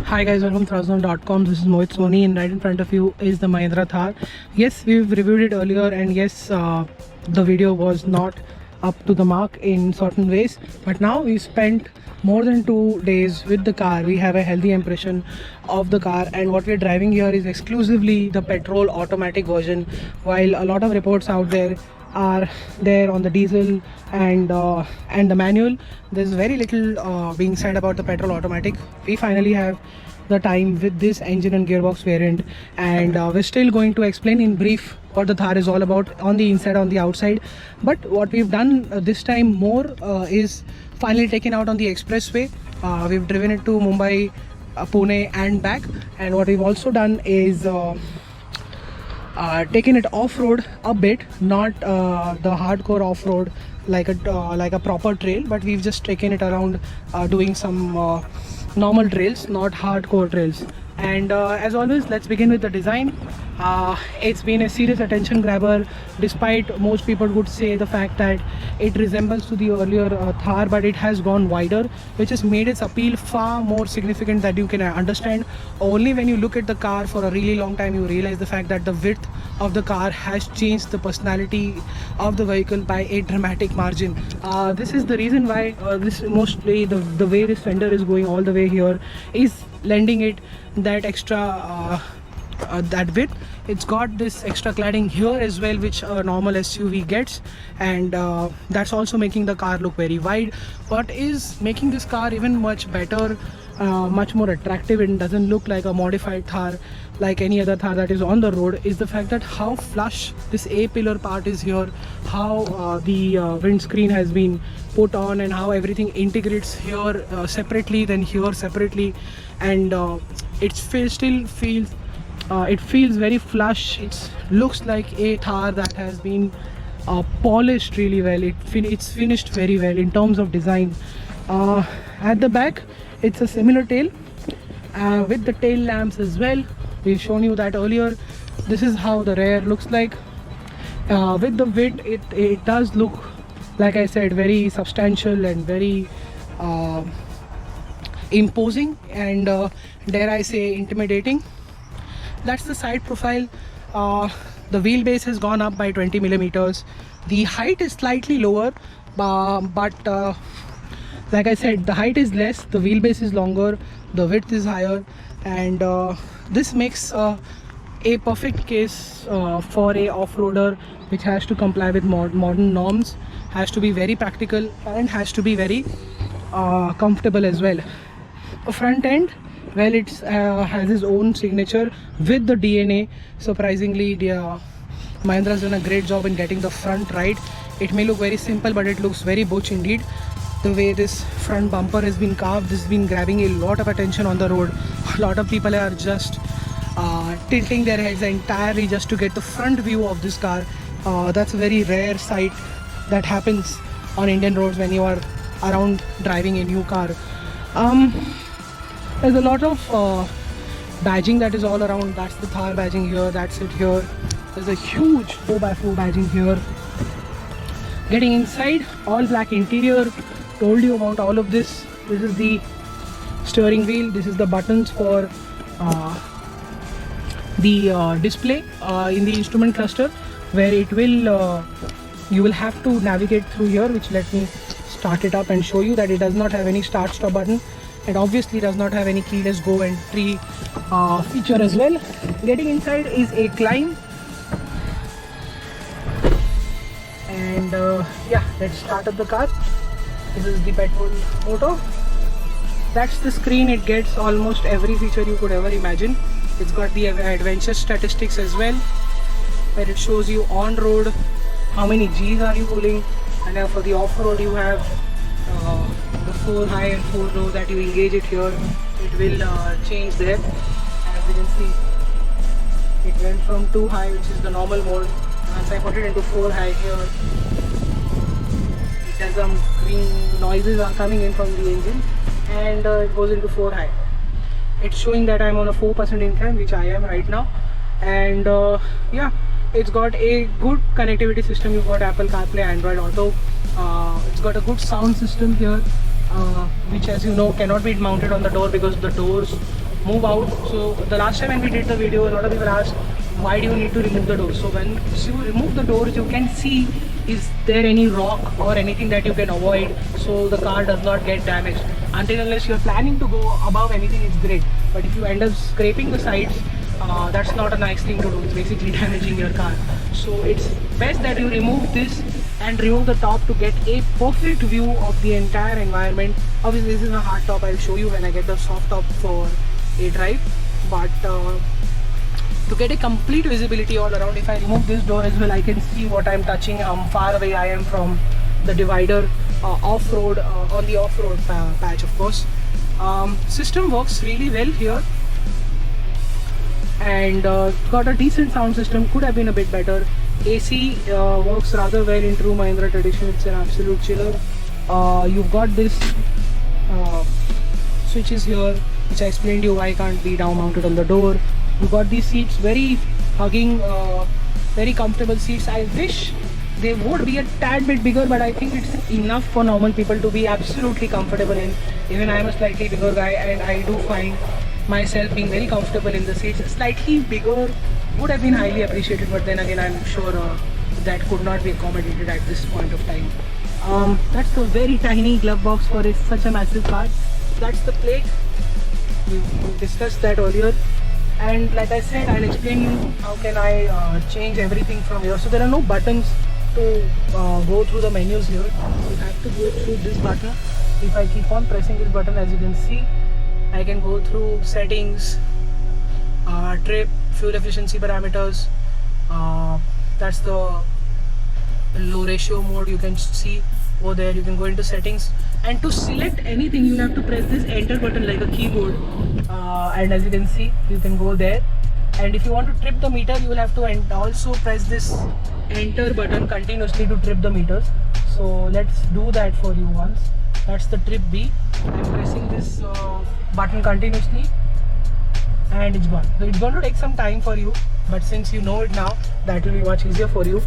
Hi guys, welcome to Thrasnol.com. This is Mohit Soni and right in front of you is the Mahindra Thar. Yes, we've reviewed it earlier and yes, the video was not up to the mark in certain ways. But now we spent more than 2 days with the car. We have a healthy impression of the car, and what we're driving here is exclusively the petrol automatic version, while a lot of reports out there are there on the diesel and the manual. There's very little being said about the petrol automatic. We finally have the time with this engine and gearbox variant, and we're still going to explain in brief what the Thar is all about on the inside, on the outside. But what we've done this time more is finally taken out on the expressway. We've driven it to Mumbai, Pune and back, and what we've also done is taken it off-road a bit, not the hardcore off-road like a proper trail, but we've just taken it around doing some normal trails, not hardcore trails. And as always, let's begin with the design. It's been a serious attention grabber, despite most people would say the fact that it resembles to the earlier Thar, but it has gone wider, which has made its appeal far more significant that you can understand. Only when you look at the car for a really long time, you realize the fact that the width of the car has changed the personality of the vehicle by a dramatic margin. This is the reason why this mostly the way this fender is going all the way here is lending it that extra that width. It's got this extra cladding here as well, which a normal SUV gets, and that's also making the car look very wide. What is making this car even much better, much more attractive, and doesn't look like a modified Thar like any other Thar that is on the road, is the fact that how flush this A-pillar part is here, how the windscreen has been put on, and how everything integrates here separately, then here separately, and it still feels it feels very flush. It looks like a Thar that has been polished really well. It's finished very well in terms of design. At the back, it's a similar tail with the tail lamps as well. We've shown you that earlier. This is how the rear looks like. With the width, it does look, like I said, very substantial and very imposing and dare I say intimidating. That's the side profile. The wheelbase has gone up by 20 millimeters. The height is slightly lower, but like I said, the height is less, the wheelbase is longer, the width is higher, and this makes a perfect case for a off-roader which has to comply with modern norms, has to be very practical, and has to be very comfortable as well. The front end, well, it has its own signature with the DNA. Surprisingly, Mahindra's done a great job in getting the front right. It may look very simple, but it looks very butch indeed. The way this front bumper has been carved, this has been grabbing a lot of attention on the road. A lot of people are just tilting their heads entirely just to get the front view of this car. That's a very rare sight that happens on Indian roads when you are around driving a new car. There's a lot of badging that is all around. That's the Thar badging here, that's it here. There's a huge 4x4 badging here. Getting inside, all black interior. Told you about all of this. This is the steering wheel. This is the buttons for the display in the instrument cluster, where it will you will have to navigate through here, which let me start it up and show you that it does not have any start stop button. It obviously does not have any keyless go entry feature as well. Getting inside is a climb, and yeah, let's start up the car. This is the petrol motor. That's the screen. It gets almost every feature you could ever imagine. It's got the adventure statistics as well, where it shows you on road how many G's are you pulling, and for the off-road you have the 4 high and 4 low that you engage it here. It will change there. As you can see, it went from 2 high, which is the normal mode. Once I put it into 4 high here, it has some green noises are coming in from the engine, and it goes into 4 high. It's showing that I'm on a 4% incline, which I am right now, and yeah, it's got a good connectivity system. You've got Apple CarPlay, Android Auto. It's got a good sound system here, which, as you know, cannot be mounted on the door because the doors move out. So the last time when we did the video, a lot of people asked, why do you need to remove the door? So when you remove the doors, you can see is there any rock or anything that you can avoid, so the car does not get damaged. Until unless you're planning to go above anything, it's great. But if you end up scraping the sides, that's not a nice thing to do. It's basically damaging your car. So it's best that you remove this and remove the top to get a perfect view of the entire environment. Obviously this is a hard top, I'll show you when I get the soft top for a drive. But to get a complete visibility all around, if I remove this door as well, I can see what I'm touching, how far away I am from the divider, off-road, on the off-road patch of course. System works really well here, and got a decent sound system, could have been a bit better. AC works rather well in true Mahindra tradition, it's an absolute chiller. You've got this switches here, which I explained to you why can't be down mounted on the door. You got these seats, very hugging, very comfortable seats. I wish they would be a tad bit bigger, but I think it's enough for normal people to be absolutely comfortable in. Even I am a slightly bigger guy and I do find myself being very comfortable in the seats. Slightly bigger would have been highly appreciated, but then again I'm sure that could not be accommodated at this point of time. That's the very tiny glove box for such a massive car. That's the plate. We discussed that earlier. And like I said, I'll explain you how can I change everything from here. So there are no buttons to go through the menus here. You have to go through this button. If I keep on pressing this button, as you can see, I can go through settings, trip, fuel efficiency parameters. That's the low ratio mode, you can see over there. You can go into settings, and to select anything you have to press this enter button like a keyboard, and as you can see, you can go there. And if you want to trip the meter, you will have to also press this enter button continuously to trip the meters. So let's do that for you once. That's the trip B. I'm pressing this button continuously and it's gone. So it's going to take some time for you, but since you know it now, that will be much easier for you.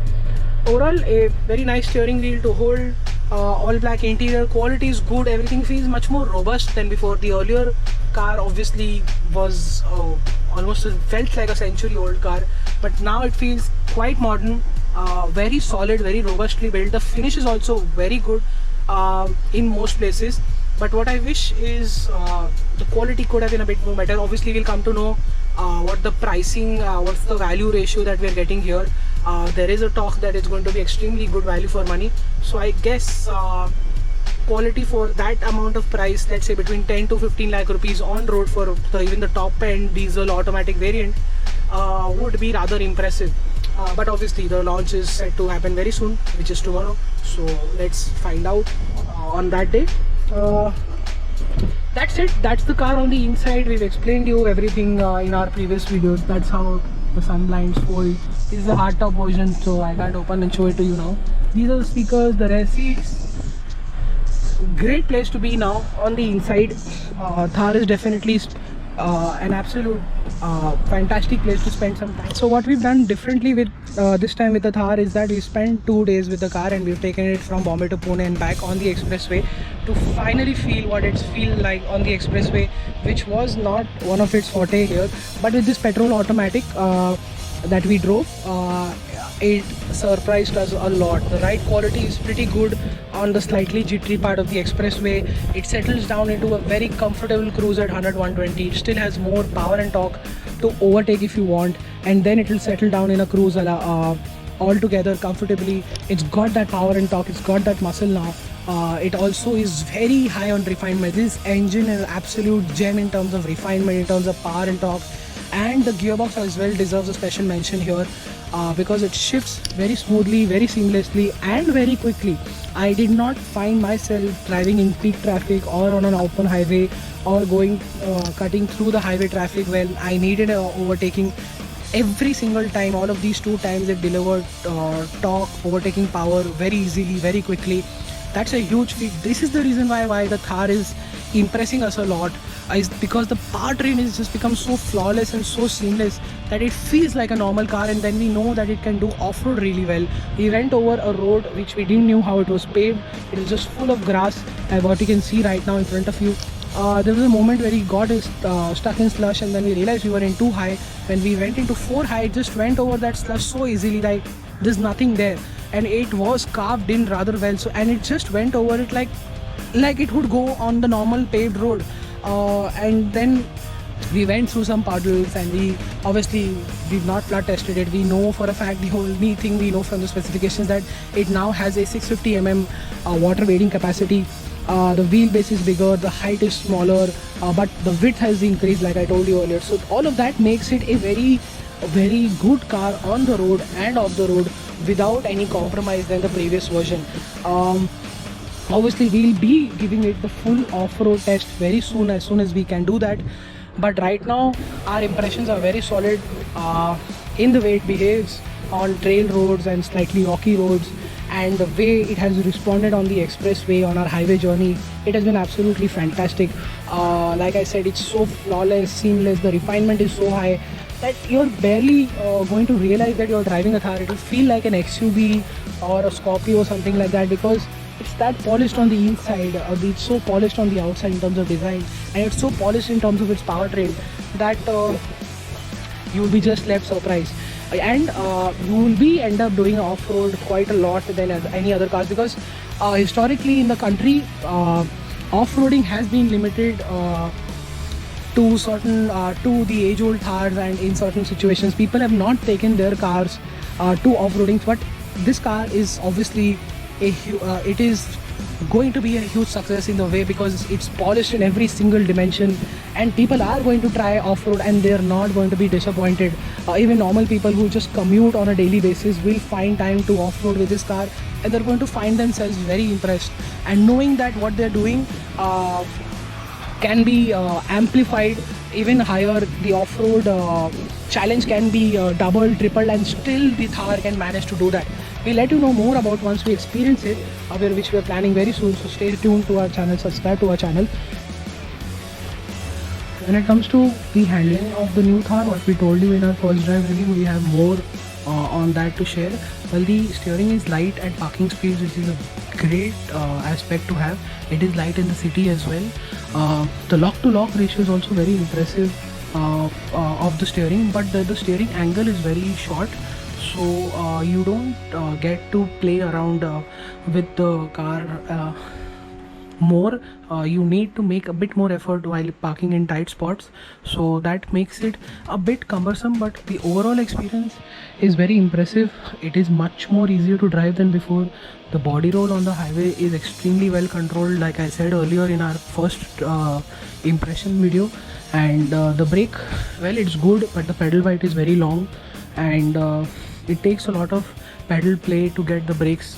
Overall, a very nice steering wheel to hold, all black interior, quality is good, everything feels much more robust than before. The earlier car obviously was almost felt like a century old car, but now it feels quite modern, very solid, very robustly built. The finish is also very good in most places, but what I wish is the quality could have been a bit more better. Obviously we'll come to know what the pricing, what's the value ratio that we're getting here. There is a talk that it's going to be extremely good value for money, so I guess quality for that amount of price, let's say between 10 to 15 lakh rupees on road for even the top end diesel automatic variant, would be rather impressive. But obviously the launch is set to happen very soon, which is tomorrow, so let's find out on that day. That's it. That's the car on the inside. We've explained you everything in our previous videos. That's how the sun blinds fold. This is the hardtop version, so I can't open and show it to you now. These are the speakers, the rear seats. Great place to be now on the inside. Thar is definitely an absolute fantastic place to spend some time. So what we've done differently with this time with the Thar is that we spent 2 days with the car and we've taken it from Bombay to Pune and back on the expressway to finally feel what it's feel like on the expressway, which was not one of its forte here. But with this petrol automatic that we drove, it surprised us a lot. The ride quality is pretty good on the slightly jittery part of the expressway. It settles down into a very comfortable cruise at 100-120. It still has more power and torque to overtake if you want, and then it will settle down in a cruise altogether comfortably. It's got that power and torque, it's got that muscle now. It also is very high on refinement. This engine is an absolute gem in terms of refinement, in terms of power and torque, and the gearbox as well deserves a special mention here. Because it shifts very smoothly, very seamlessly and very quickly. I did not find myself driving in peak traffic or on an open highway or cutting through the highway traffic when I needed overtaking. Every single time, all of these 2 times, it delivered torque, overtaking power very easily, very quickly. That's a huge feat. This is the reason why the Thar is impressing us a lot, is because the powertrain has just become so flawless and so seamless that it feels like a normal car, and then we know that it can do off-road really well. We went over a road which we didn't know how it was paved. It was just full of grass, and what you can see right now in front of you, there was a moment where he got stuck in slush, and then we realized we were in too high. When we went into 4 high, it just went over that slush so easily, like there's nothing there, and it was carved in rather well. So, and it just went over it like it would go on the normal paved road. And then we went through some puddles, and we've not flood tested it. We know for a fact, the only thing we know from the specifications, that it now has a 650 water wading capacity. The wheelbase is bigger, the height is smaller, but the width has increased, like I told you earlier. So all of that makes it a very good car on the road and off the road without any compromise than the previous version. Obviously we'll be giving it the full off-road test very soon, as soon as we can do that. But right now our impressions are very solid in the way it behaves on trail roads and slightly rocky roads, and the way it has responded on the expressway on our highway journey. It has been absolutely fantastic. Like I said, it's so flawless, seamless, the refinement is so high that you're barely going to realize that you're driving a Thar. It will feel like an XUV or a Scorpio or something like that, because it's that polished on the inside, it's so polished on the outside in terms of design, and it's so polished in terms of its powertrain, that you will be just left surprised. And you will be end up doing off-road quite a lot than any other cars, because historically in the country, off-roading has been limited to certain to the age-old Thars, and in certain situations people have not taken their cars to off-roading. But this car is obviously it is going to be a huge success in the way, because it's polished in every single dimension, and people are going to try off-road and they're not going to be disappointed. Even normal people who just commute on a daily basis will find time to off-road with this car, and they're going to find themselves very impressed, and knowing that what they're doing can be amplified even higher. The off-road challenge can be doubled, tripled, and still the Thar can manage to do that. We'll let you know more about once we experience it, which we are planning very soon. So stay tuned to our channel, subscribe to our channel. When it comes to the handling of the new Thar, what we told you in our first drive review, we have more on that to share. Well, the steering is light at parking speeds, which is a great aspect to have. It is light in the city as well. The lock-to-lock ratio is also very impressive of the steering, but the steering angle is very short, so you don't get to play around with the car more. You need to make a bit more effort while parking in tight spots, so that makes it a bit cumbersome, but the overall experience is very impressive. It is much more easier to drive than before. The body roll on the highway is extremely well controlled, like I said earlier in our first impression video. And the brake, well, it's good, but the pedal bite is very long, and it takes a lot of pedal play to get the brakes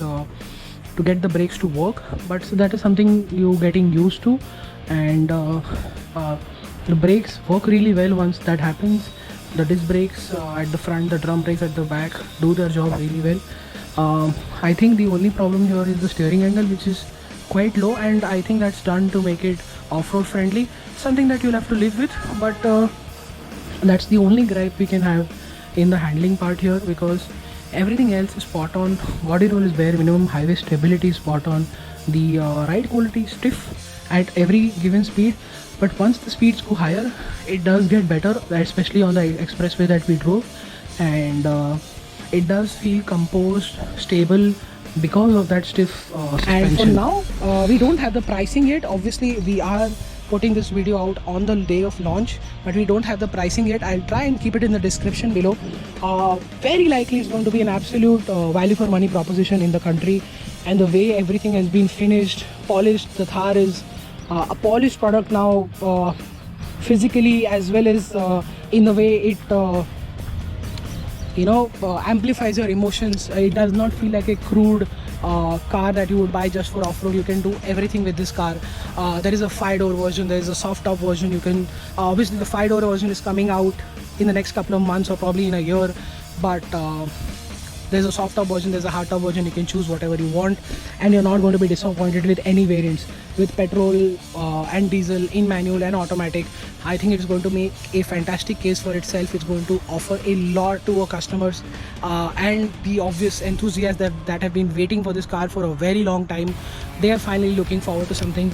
to work. But so that is something you're getting used to, and the brakes work really well once that happens. The disc brakes at the front, the drum brakes at the back do their job really well. I think the only problem here is the steering angle, which is quite low, and I think that's done to make it off-road friendly, something that you'll have to live with. But that's the only gripe we can have in the handling part here, because everything else is spot on. Body roll is bare minimum, highway stability is spot on, the ride quality is stiff at every given speed, but once the speeds go higher, it does get better, especially on the expressway that we drove, and it does feel composed, stable, because of that stiff suspension. And for now, we don't have the pricing yet. Obviously, we are putting this video out on the day of launch, but we don't have the pricing yet. I'll try and keep it in the description below. Very likely it's going to be an absolute value for money proposition in the country, and the way everything has been finished, polished. The Thar is a polished product now, physically as well as in the way it amplifies your emotions. It does not feel like a crude car that you would buy just for off-road. You can do everything with this car. There is a 5-door version, there is a soft top version. You can obviously, the 5-door version is coming out in the next couple of months or probably in a year, but there's a soft top version, there's a hard top version. You can choose whatever you want, and you're not going to be disappointed with any variants. With petrol and diesel, in manual and automatic, I think it's going to make a fantastic case for itself. It's going to offer a lot to our customers and the obvious enthusiasts that have been waiting for this car for a very long time. They are finally looking forward to something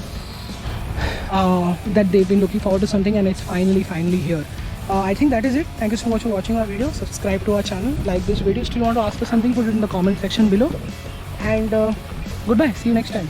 that they've been looking forward to something, and it's finally here. I think that is it. Thank you so much for watching our video. Subscribe to our channel, like this video. Still want to ask us something, put it in the comment section below. And goodbye, see you next time.